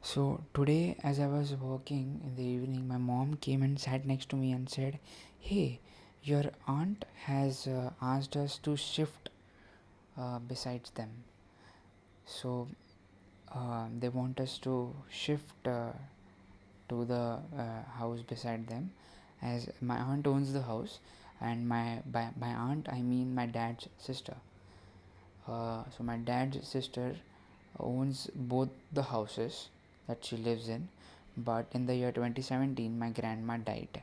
So today, as I was working in the evening, my mom came and sat next to me and said, "Hey, your aunt has asked us to shift besides them. So they want us to shift to the house beside them, as my aunt owns the house, and by aunt I mean my dad's sister. So my dad's sister owns both the houses that she lives in, but in the year 2017 my grandma died,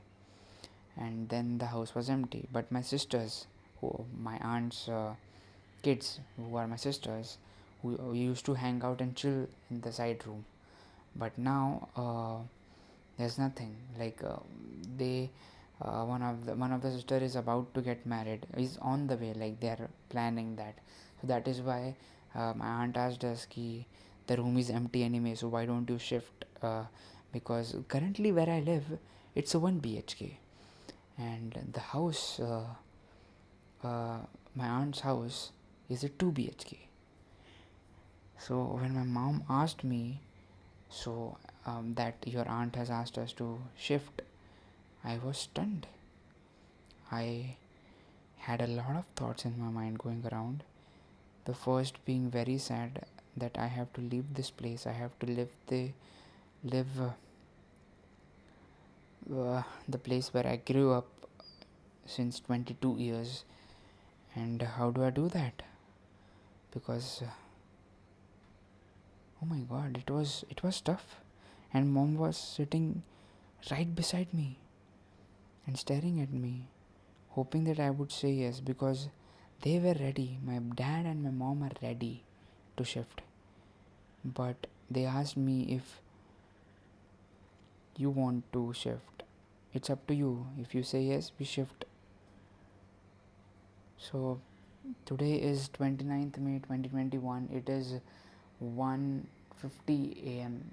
and then the house was empty. But my sisters, who my aunt's kids, who are my sisters, who used to hang out and chill in the side room. But now there's nothing. Like they one of the sister is about to get married, is on the way, like they are planning that. So that is why my aunt asked us ki the room is empty anyway, so why don't you shift, because currently where I live, it's a 1 BHK, and the house, my aunt's house, is a 2 BHK. So when my mom asked me, so that your aunt has asked us to shift, I was stunned. I had a lot of thoughts in my mind going around. The first being very sad that I have to leave this place. I have to live the place where I grew up since 22 years. And how do I do that? Because oh my god, it was tough. And mom was sitting right beside me and staring at me, hoping that I would say yes, because they were ready. My dad and my mom are ready to shift. But they asked me, if you want to shift, it's up to you. If you say yes, we shift. So today is 29th May 2021. It is 1:50 a.m.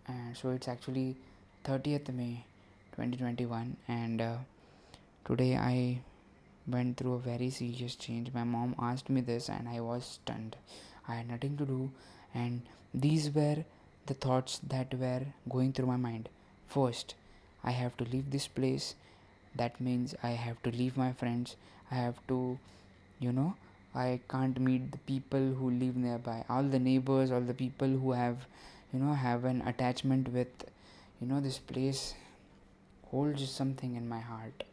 and so it's actually 30th May 2021, and today I went through a very serious change. My mom asked me this and I was stunned. I had nothing to do, and these were the thoughts that were going through my mind. First, I have to leave this place. That means I have to leave my friends. I have to, you know, I can't meet the people who live nearby, all the neighbors, all the people who have an attachment with, this place holds something in my heart.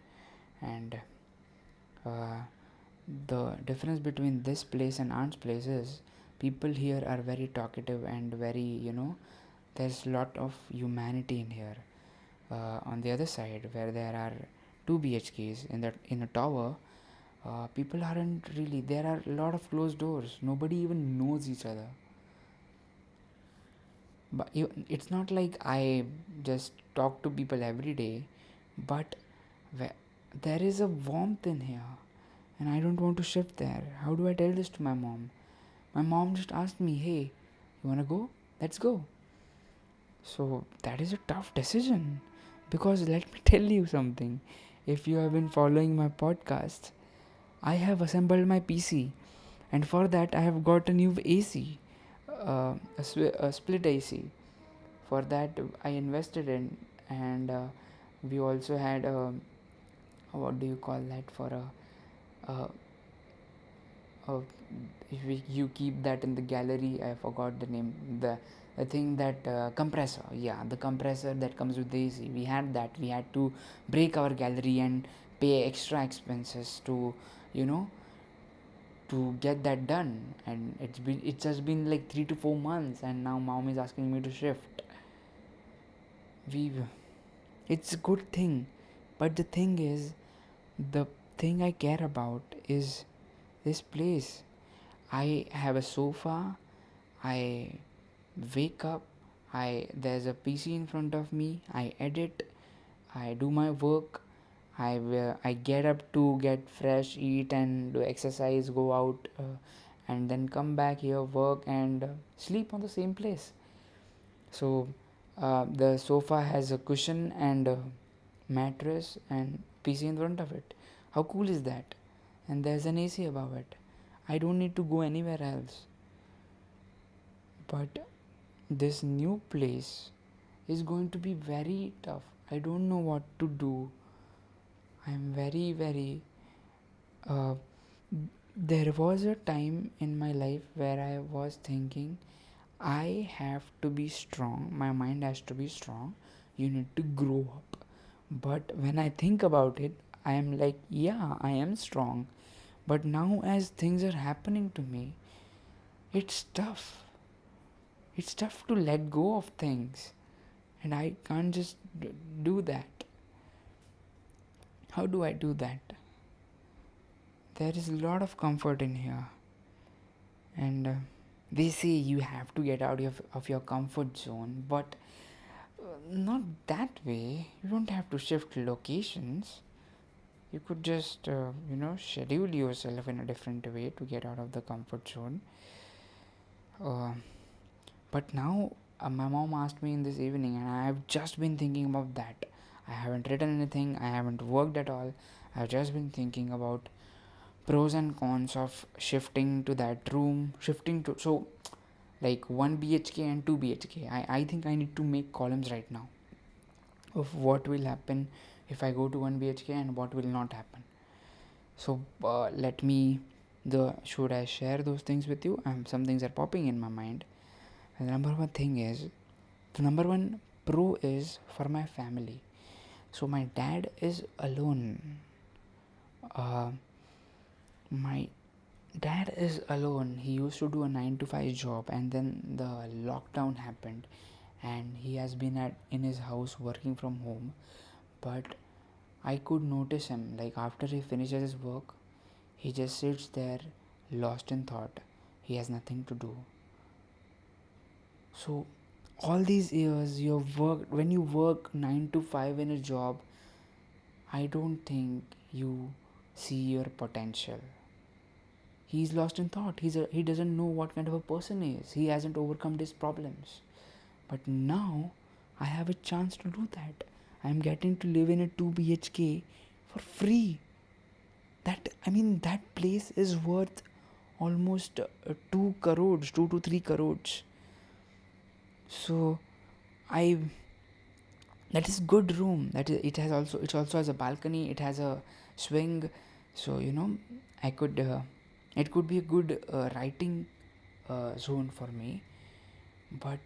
And uh, the difference between this place and aunt's place is people here are very talkative and very, there's a lot of humanity in here. On the other side, where there are 2 BHKs in a tower, people aren't really. There are a lot of closed doors. Nobody even knows each other. But it's not like I just talk to people every day, but there is a warmth in here, and I don't want to shift there. How do I tell this to my mom? My mom just asked me, "Hey, you wanna go? Let's go." So that is a tough decision, because let me tell you something. If you have been following my podcast, I have assembled my PC, and for that I have got a new AC, a split AC. For that I invested in, and we also had a, what do you call that, for a, a if you keep that in the gallery, I forgot the name, the thing that compressor, yeah, the compressor that comes with the AC. We had that. We had to break our gallery and pay extra expenses to, you know to get that done. And it's just been like 3 to 4 months, and now mom is asking me to shift. we it's a good thing, but the thing is, the thing I care about is this place. I have a sofa. I wake up. There's a PC in front of me. I edit. I do my work. I get up to get fresh, eat, and do exercise, go out, and then come back here, work, and sleep on the same place. So the sofa has a cushion and a mattress and PC in front of it. How cool is that? And there's an AC above it. I don't need to go anywhere else. But this new place is going to be very tough. I don't know what to do. I'm very, very. Uh, there was a time in my life where I was thinking I have to be strong, my mind has to be strong, you need to grow up. But when I think about it, I am like, yeah, I am strong. But now, as things are happening to me, it's tough. It's tough to let go of things, and I can't just do that. How do I do that? There is a lot of comfort in here, and they say you have to get out of your comfort zone, but not that way. You don't have to shift locations. You could just, schedule yourself in a different way to get out of the comfort zone. Uh, but now, my mom asked me in this evening, and I have just been thinking about that. I haven't written anything, I haven't worked at all. I've just been thinking about pros and cons of shifting to that room, shifting to, so like 1 BHK and 2 BHK. I think I need to make columns right now of what will happen if I go to 1 BHK and what will not happen. So let me the should I share those things with you? Some things are popping in my mind. And the number one thing is, the number one pro is for my family. So my dad is alone. Uh, my dad is alone. He used to do a 9 to 5 job, and then the lockdown happened, and he has been at in his house working from home. But I could notice him, like after he finishes his work, he just sits there lost in thought. He has nothing to do. So all these years you've worked, when you work 9 to 5 in a job, I don't think you see your potential. He's lost in thought. He doesn't know what kind of a person he is. He hasn't overcome his problems. But now I have a chance to do that. I'm getting to live in a 2 BHK for free. That place is worth almost 2 crores, 2 to 3 crores. So I that is good room. That is, it also has a balcony, it has a swing. So I could it could be a good writing zone for me. But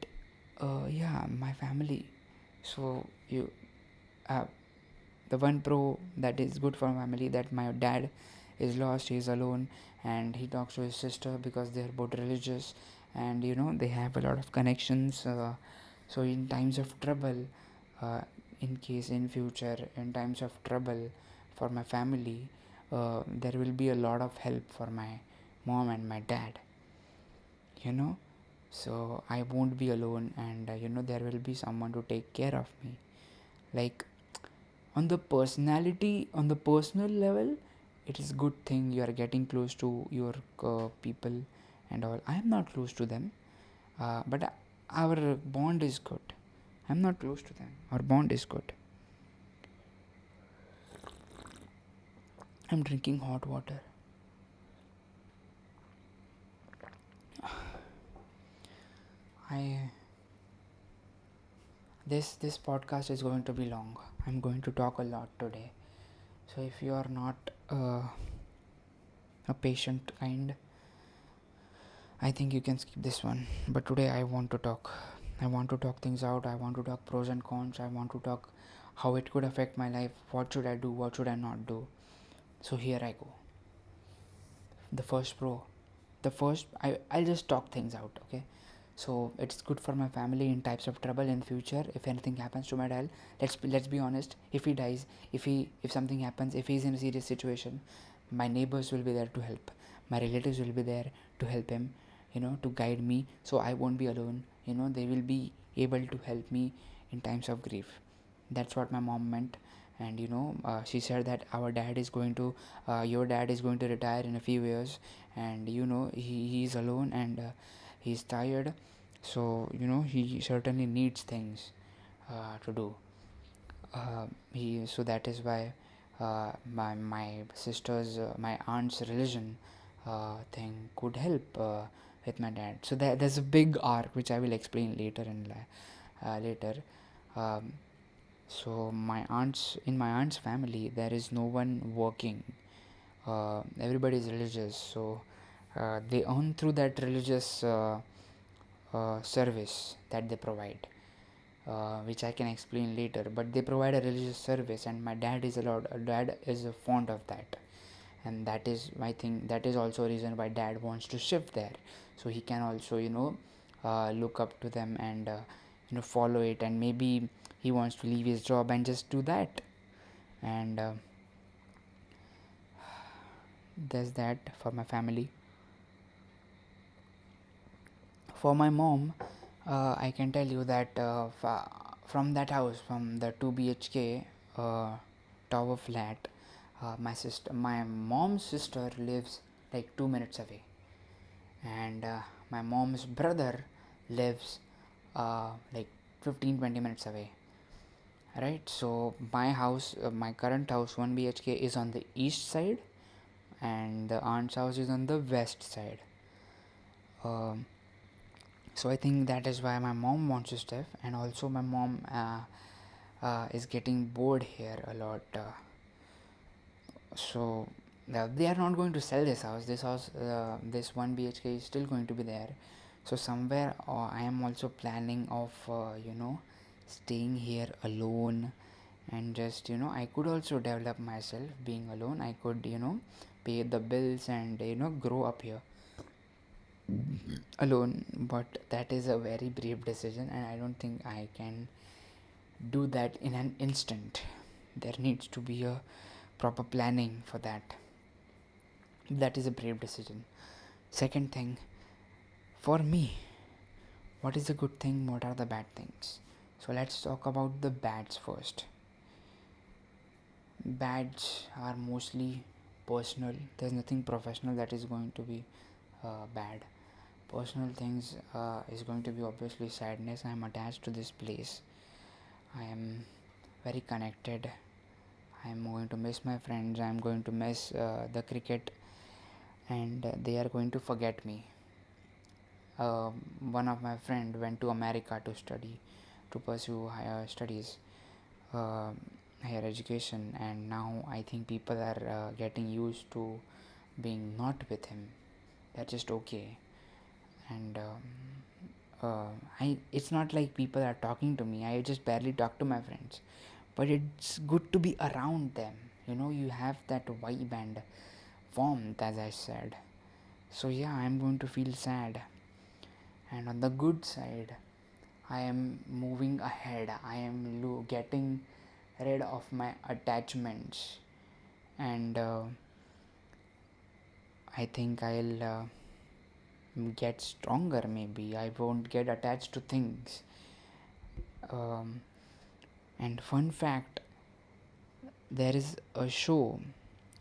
yeah, my family. So you uh, the one pro that is good for my family, that my dad is lost, he's alone, and he talks to his sister because they're both religious, and they have a lot of connections. So in times of trouble, uh, in case in future, in times of trouble for my family, there will be a lot of help for my mom and my dad, you know so I won't be alone, and there will be someone to take care of me. Like, on the personal level, it is good thing you are getting close to your people and all. I am not close to them, but our bond is good. I'm not close to them, our bond is good. I'm drinking hot water. I this podcast is going to be long. I'm going to talk a lot today, so if you are not a patient kind, I think you can skip this one. But today I want to talk. I want to talk things out. I want to talk pros and cons. I want to talk how it could affect my life. What should I do? What should I not do? So here I go. The first pro. I'll just talk things out, okay? So it's good for my family in types of trouble in future. If anything happens to my dad, let's be honest. If he dies, if something happens, if he's in a serious situation, my neighbors will be there to help. My relatives will be there to help him, to guide me, so I won't be alone. They will be able to help me in times of grief. That's what my mom meant. And she said that your dad is going to retire in a few years, and he's alone, and he's tired. So he certainly needs things to do. He So that is why my sister's my aunt's religion thing could help with my dad. So there's a big arc which I will explain later later. Um, so my aunt's family, there is no one working. Everybody is religious, so they earn through that religious service that they provide, which I can explain later. But they provide a religious service, and my dad is fond of that, and that is, I think, that is also a reason why dad wants to shift there, so he can also look up to them and follow it, and maybe he wants to leave his job and just do that. And there's that for my family. For my mom, I can tell you that from that house, from the 2 BHK tower flat, my mom's sister lives like 2 minutes away, and my mom's brother lives like 15-20 minutes away. Right, so my house, my current house, 1 BHK, is on the east side, and the aunt's house is on the west side. Um, so I think that is why my mom wants to stay, and also my mom is getting bored here a lot. So they are not going to sell this house. This 1 BHK is still going to be there. So somewhere I am also planning of staying here alone, and just I could also develop myself being alone. I could pay the bills and grow up here alone. But that is a very brave decision, and I don't think I can do that in an instant. There needs to be a proper planning for that. That is a brave decision. Second thing, for me, what is a good thing, what are the bad things? So let's talk about the bads first. Bads are mostly personal. There's nothing professional that is going to be bad. Personal things is going to be obviously sadness. I am attached to this place. I am very connected. I am going to miss my friends. I am going to miss the cricket, and they are going to forget me. One of my friend went to America to study, to pursue higher studies, uh, higher education, and now I think people are getting used to being not with him. They're just okay, and it's not like people are talking to me. I just barely talk to my friends, but it's good to be around them. You have that vibe and warmth, as I said. So yeah, I'm going to feel sad. And on the good side, I am moving ahead. I am getting rid of my attachments, and I think I'll get stronger. Maybe I won't get attached to things. Um, and fun fact, there is a show,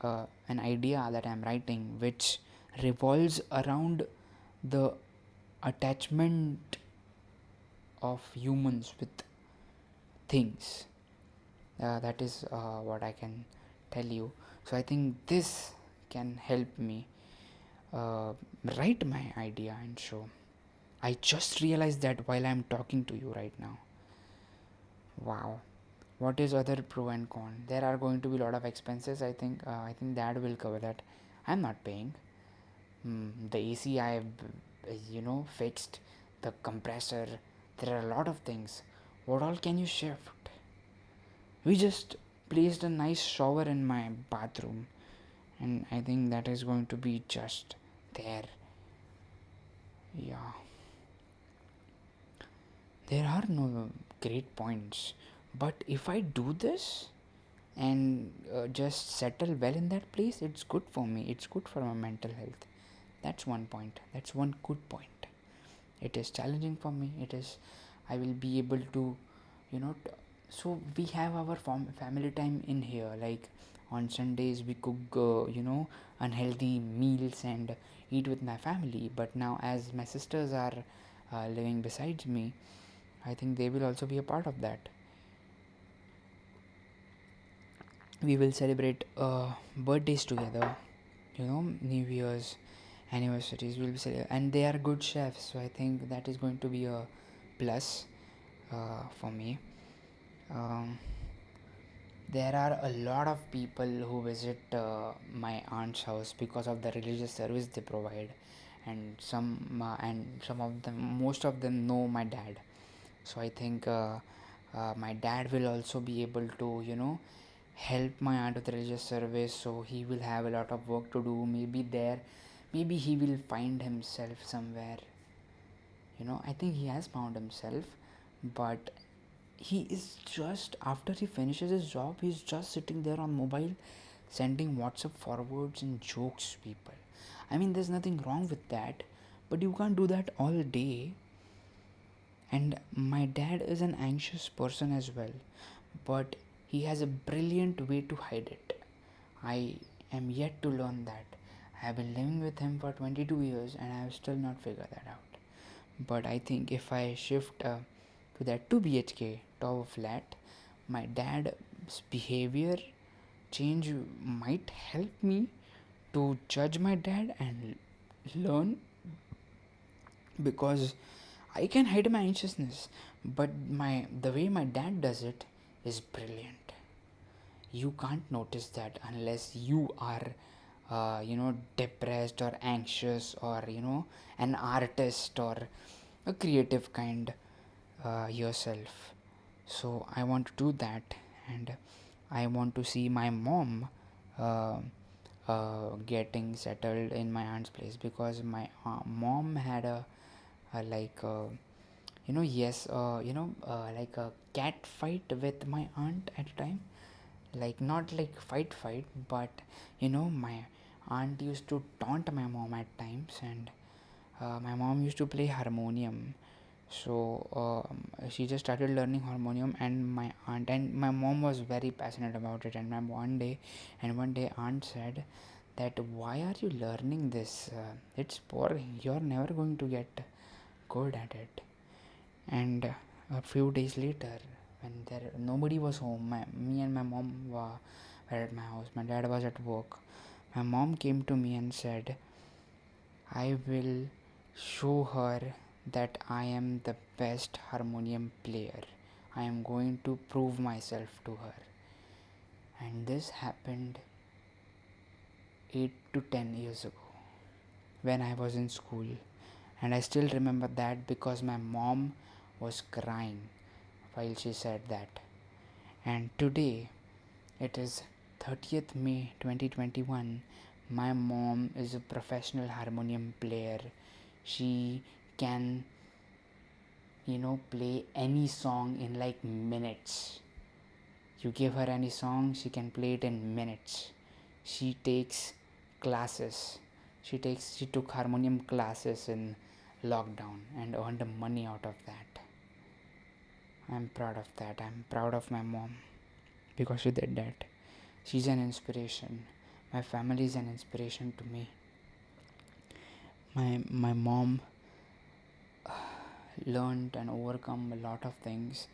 an idea that I'm writing, which revolves around the attachment of humans with things. That is what I can tell you. So I think this can help me uh, write my idea and show. I just realized that while I'm talking to you right now. Wow. What is other pro and con? There are going to be a lot of expenses. I think that will cover that. I'm not paying. The AC I've fixed, the compressor. There are a lot of things. What all can you shift? We just placed a nice shower in my bathroom, and I think that is going to be just there. Yeah, there are no great points, but if I do this and just settle well in that place, it's good for me, it's good for my mental health. That's one point, that's one good point. It is challenging for me. I will be able to you know t- so we have our family time in here. Like on Sundays we cook unhealthy meals and eat with my family. But now, as my sisters are living besides me, I think they will also be a part of that. We will celebrate birthdays together, New Year's, anniversaries will be celebrated, and they are good chefs, so I think that is going to be a plus for me. um, there are a lot of people who visit my aunt's house because of the religious service they provide, and some of them, most of them know my dad. So I think my dad will also be able to help my aunt with religious service, so he will have a lot of work to do. Maybe he will find himself somewhere. I think he has found himself, but he is just, after he finishes his job, he's just sitting there on mobile sending WhatsApp forwards and jokes to people. I mean, there's nothing wrong with that, but you can't do that all day. And my dad is an anxious person as well, but he has a brilliant way to hide it. I am yet to learn that. I have been living with him for 22 years and I have still not figured that out. But I think if I shift to that 2 BHK tower flat, my dad's behavior change might help me to judge my dad and learn, because I can hide my anxiousness, but the way my dad does it is brilliant. You can't notice that unless you are depressed or anxious, or an artist or a creative kind yourself. So I want to do that, and I want to see my mom uh, getting settled in my aunt's place, because my mom had a like yes, like a cat fight with my aunt at a time. Like, not like fight, but my aunt used to taunt my mom at times, and my mom used to play harmonium. So she just started learning harmonium, and my mom was very passionate about it. And one day aunt said that, why are you learning this? It's boring, you're never going to get good at it. And a few days later, when there nobody was home, me and my mom were at my house, my dad was at work, my mom came to me and said, I will show her that I am the best harmonium player. I am going to prove myself to her. And this happened 8 to 10 years ago when I was in school. And I still remember that because my mom was crying while she said that. And today, it is 30th May 2021. My mom is a professional harmonium player. She can, play any song in like minutes. You give her any song, she can play it in minutes. She takes classes. She took harmonium classes in lockdown and earned money out of that. I'm proud of that. I'm proud of my mom because she did that. She's an inspiration. My family is an inspiration to me. My mom learned and overcome a lot of things.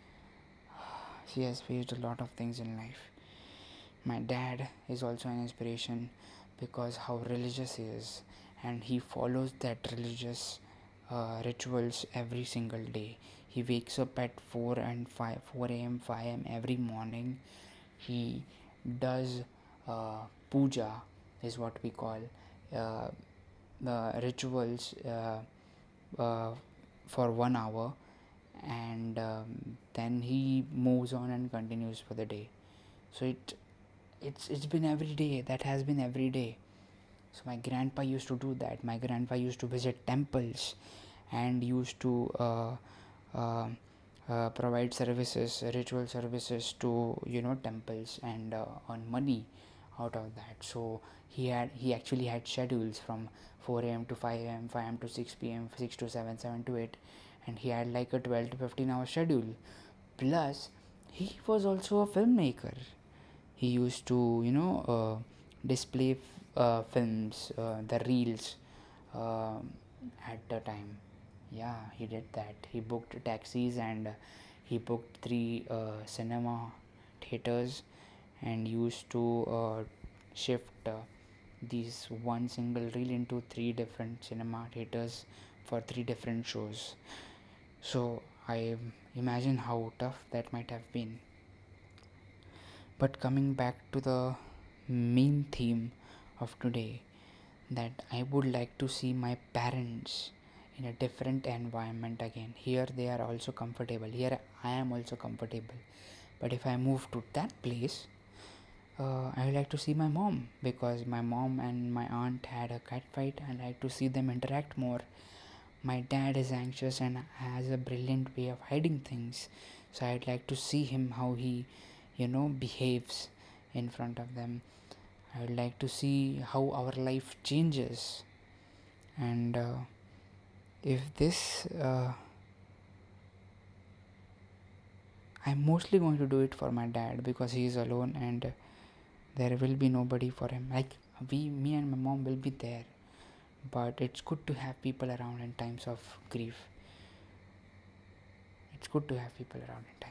She has faced a lot of things in life. My dad is also an inspiration because how religious he is, and he follows that religious rituals every single day. He wakes up at 4 a.m., 5 a.m. every morning. He does puja, is what we call uh, rituals uh, for 1 hour, and then he moves on and continues for the day. So it's been every day. That has been every day. So my grandpa used to do that. My grandpa used to visit temples and used to uh, provide services, ritual services to temples, and earn money out of that. So he actually had schedules from 4 a.m. to 5 a.m., 5 a.m. to 6 p.m., 6 to 7, 7 to 8, and he had like a 12 to 15 hour schedule. Plus, he was also a filmmaker. He used to display films, the reels, uh, at the time. Yeah, he did that. He booked taxis, and he booked 3 cinema theaters, and used to shift these one single reel into three different cinema theaters for three different shows. So I imagine how tough that might have been. But coming back to the main theme of today, that I would like to see my parents in a different environment again. Here they are also comfortable. Here I am also comfortable. But if I move to that place, I would like to see my mom, because my mom and my aunt had a cat fight and I like to see them interact more. My dad is anxious and has a brilliant way of hiding things, so I'd like to see him how he, behaves in front of them. I would like to see how our life changes. And if this, I'm mostly going to do it for my dad because he is alone and there will be nobody for him. Like, me and my mom will be there, but it's good to have people around in times of grief. It's good to have people around in